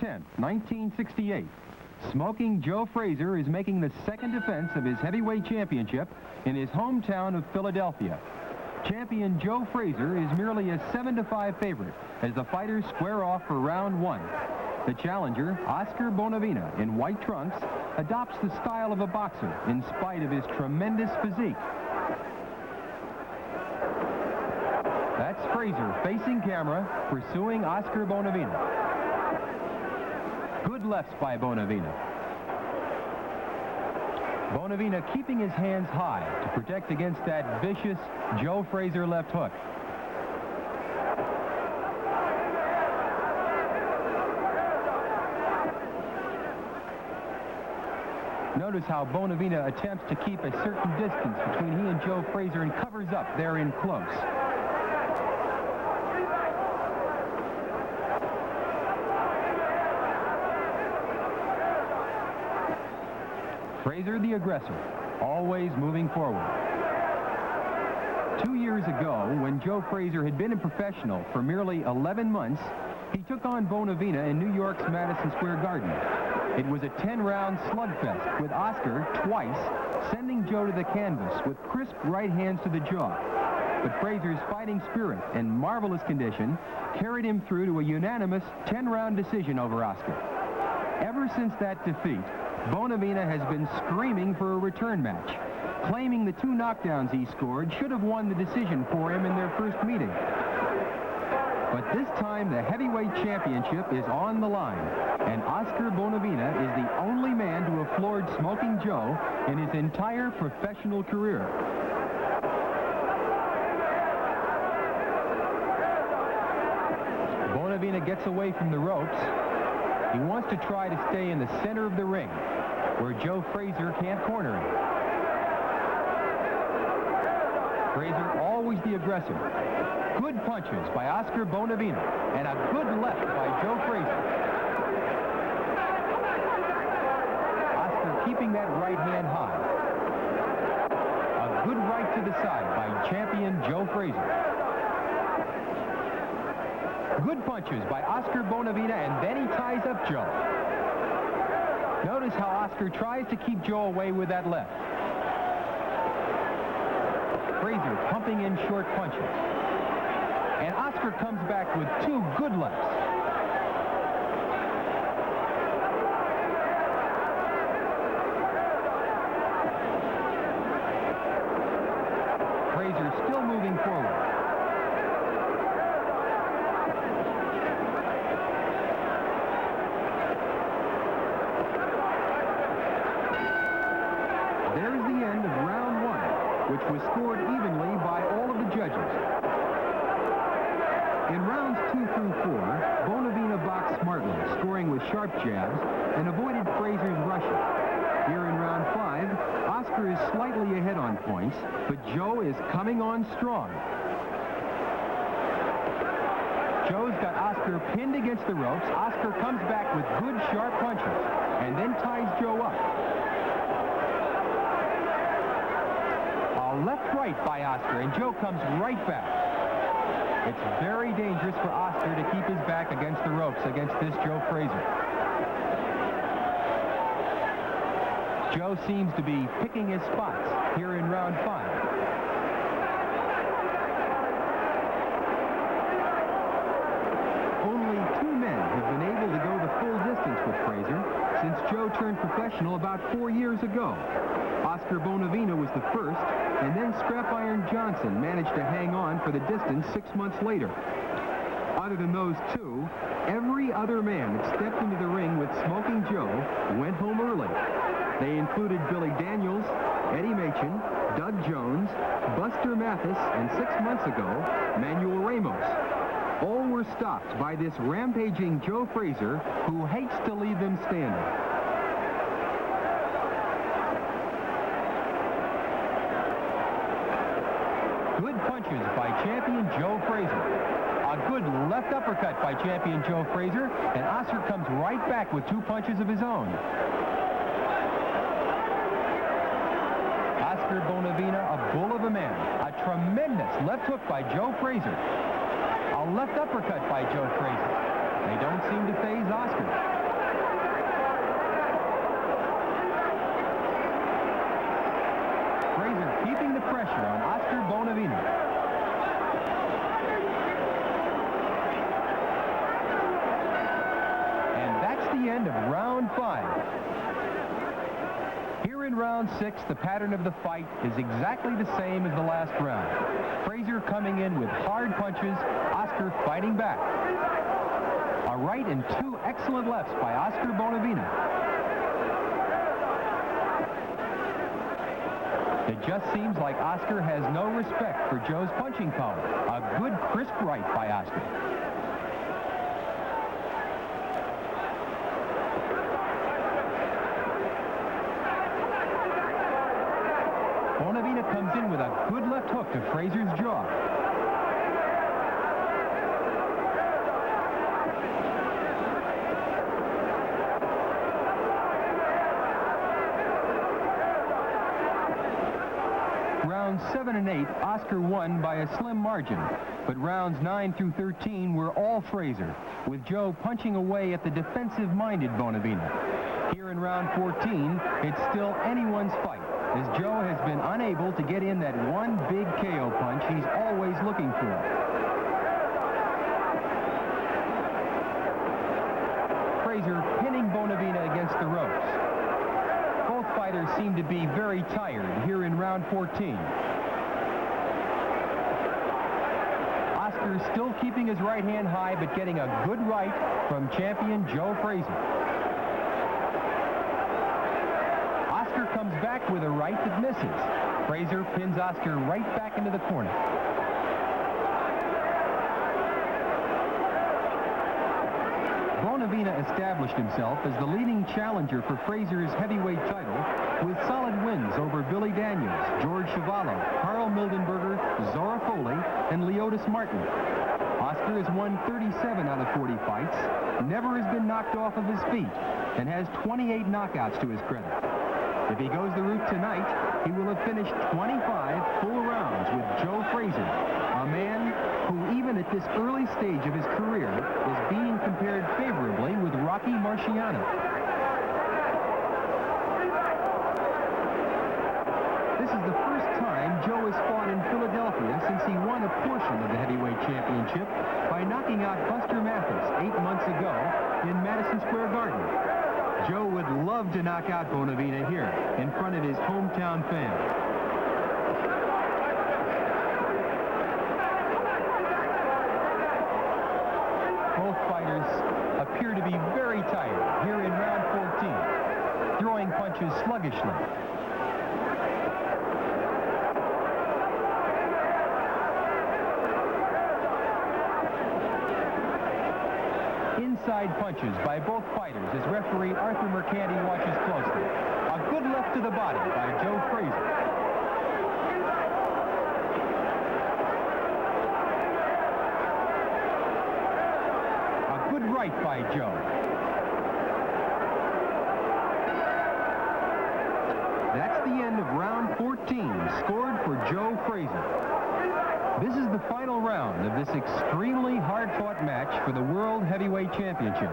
10th, 1968. Smoking Joe Frazier is making the second defense of his heavyweight championship in his hometown of Philadelphia. Champion Joe Frazier is merely a 7-5 favorite as the fighters square off for round one. The challenger, Oscar Bonavena, in white trunks, adopts the style of a boxer in spite of his tremendous physique. That's Frazier facing camera, pursuing Oscar Bonavena. Good lefts by Bonavena. Bonavena keeping his hands high to protect against that vicious Joe Frazier left hook. Notice how Bonavena attempts to keep a certain distance between he and Joe Frazier and covers up there in close. Frazier the aggressor, always moving forward. 2 years ago, when Joe Frazier had been a professional for merely 11 months, he took on Bonavena in New York's Madison Square Garden. It was a 10-round slugfest, with Oscar twice sending Joe to the canvas with crisp right hands to the jaw. But Frazier's fighting spirit and marvelous condition carried him through to a unanimous 10-round decision over Oscar. Ever since that defeat, Bonavena has been screaming for a return match, claiming the 2 knockdowns he scored should have won the decision for him in their first meeting. But this time, the heavyweight championship is on the line, and Oscar Bonavena is the only man to have floored Smoking Joe in his entire professional career. Bonavena gets away from the ropes. He wants to try to stay in the center of the ring, where Joe Frazier can't corner him. Frazier always the aggressor. Good punches by Oscar Bonavena, and a good left by Joe Frazier. Oscar keeping that right hand high. A good right to the side by champion Joe Frazier. Good punches by Oscar Bonavena, and then he ties up Joe. Notice how Oscar tries to keep Joe away with that left. Frazier pumping in short punches. And Oscar comes back with 2 good lefts. Frazier still moving forward. There's the end of round 1, which was scored evenly by all of the judges. In rounds 2 through 4, Bonavena boxed smartly, scoring with sharp jabs, and avoided Frazier's rushes. Here in round 5, Oscar is slightly ahead on points, but Joe is coming on strong. Joe's got Oscar pinned against the ropes. Oscar comes back with good sharp punches, and then ties Joe up. A left-right by Oscar, and Joe comes right back. It's very dangerous for Oscar to keep his back against the ropes against this Joe Frazier. Joe seems to be picking his spots here in round 5. Only 2 men have been able to go the full distance with Frazier since Joe turned professional about 4 years ago. Oscar Bonavena was the first, and then Scrap Iron Johnson managed to hang on for the distance 6 months later. Other than those 2, every other man that stepped into the ring with Smoking Joe went home early. They included Billy Daniels, Eddie Machin, Doug Jones, Buster Mathis, and 6 months ago, Manuel Ramos. All were stopped by this rampaging Joe Frazier, who hates to leave them standing. Good punches by champion Joe Frazier. A good left uppercut by champion Joe Frazier, and Oscar comes right back with 2 punches of his own. Oscar Bonavena, a bull of a man. A tremendous left hook by Joe Frazier. A left uppercut by Joe Frazier. They don't seem to faze Oscar. the pressure on Oscar Bonavena. And that's the end of round 5. Here in round 6, the pattern of the fight is exactly the same as the last round. Frazier coming in with hard punches, Oscar fighting back. A right and 2 excellent lefts by Oscar Bonavena. It just seems like Oscar has no respect for Joe's punching power. A good crisp right by Oscar. Bonavena comes in with a good left hook to Frazier's jaw. Rounds 7 and 8, Oscar won by a slim margin, but rounds 9 through 13 were all Frazier, with Joe punching away at the defensive-minded Bonavena. Here in round 14, it's still anyone's fight, as Joe has been unable to get in that one big KO punch he's always looking for. Frazier pinning Bonavena against the ropes. Both fighters seem to be very tired here in round 14. Oscar still keeping his right hand high, but getting a good right from champion Joe Frazier. Oscar comes back with a right that misses. Frazier pins Oscar right back into the corner. Bonavena established himself as the leading challenger for Frazier's heavyweight title with solid wins over Billy Daniels, George Chuvalo, Carl Mildenberger, Zora Foley, and Leotis Martin. Oscar has won 37 out of 40 fights, never has been knocked off of his feet, and has 28 knockouts to his credit. If he goes the route tonight, he will have finished 25 full rounds with Joe Frazier, a man who, even at this early stage of his career, is being compared favorably with Rocky Marciano. This is the first time Joe has fought in Philadelphia since he won a portion of the heavyweight championship by knocking out Buster Mathis 8 months ago in Madison Square Garden. Joe would love to knock out Bonavena here in front of his hometown fans. Both fighters appear to be very tired here in round 14, throwing punches sluggishly. Inside punches by both fighters as referee Arthur Mercanti watches closely. A good left to the body by Joe Frazier. A good right by Joe. That's the end of round 14, scored for Joe Frazier. This is the final round of this extremely hard-fought match for the World Heavyweight Championship.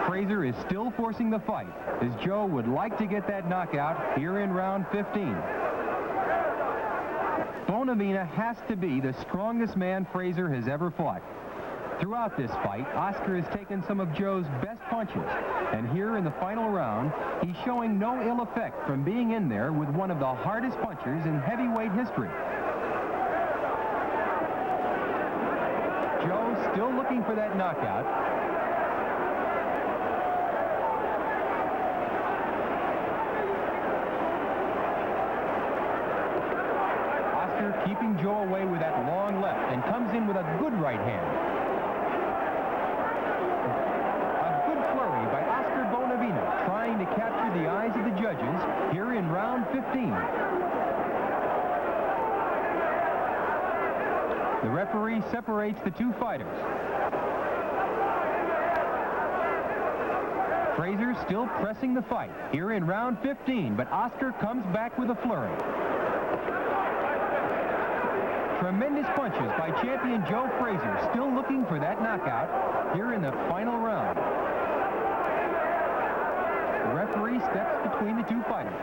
Frazier is still forcing the fight, as Joe would like to get that knockout here in round 15. Bonavena has to be the strongest man Frazier has ever fought. Throughout this fight, Oscar has taken some of Joe's best punches, and here in the final round, he's showing no ill effect from being in there with one of the hardest punchers in heavyweight history. Joe still looking for that knockout. Oscar keeping Joe away with that long left and comes in with a good right hand. A good flurry by Oscar Bonavena trying to capture the eyes of the judges here in round 15. The referee separates the two fighters. Frazier still pressing the fight here in round 15, but Oscar comes back with a flurry. Tremendous punches by champion Joe Frazier, still looking for that knockout here in the final round. The referee steps between the two fighters.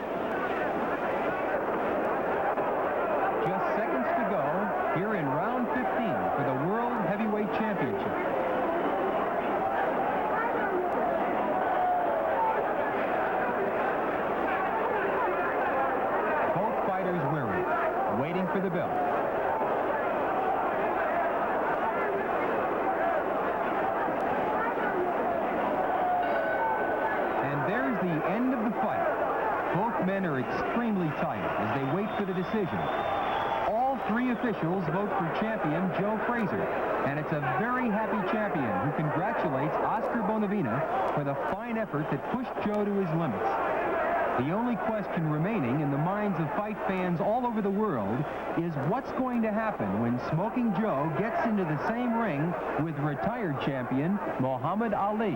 men are extremely tight as they wait for the decision. All three officials vote for champion Joe Frazier, and it's a very happy champion who congratulates Oscar Bonavena for the fine effort that pushed Joe to his limits. The only question remaining in the minds of fight fans all over the world is what's going to happen when Smoking Joe gets into the same ring with retired champion Muhammad Ali.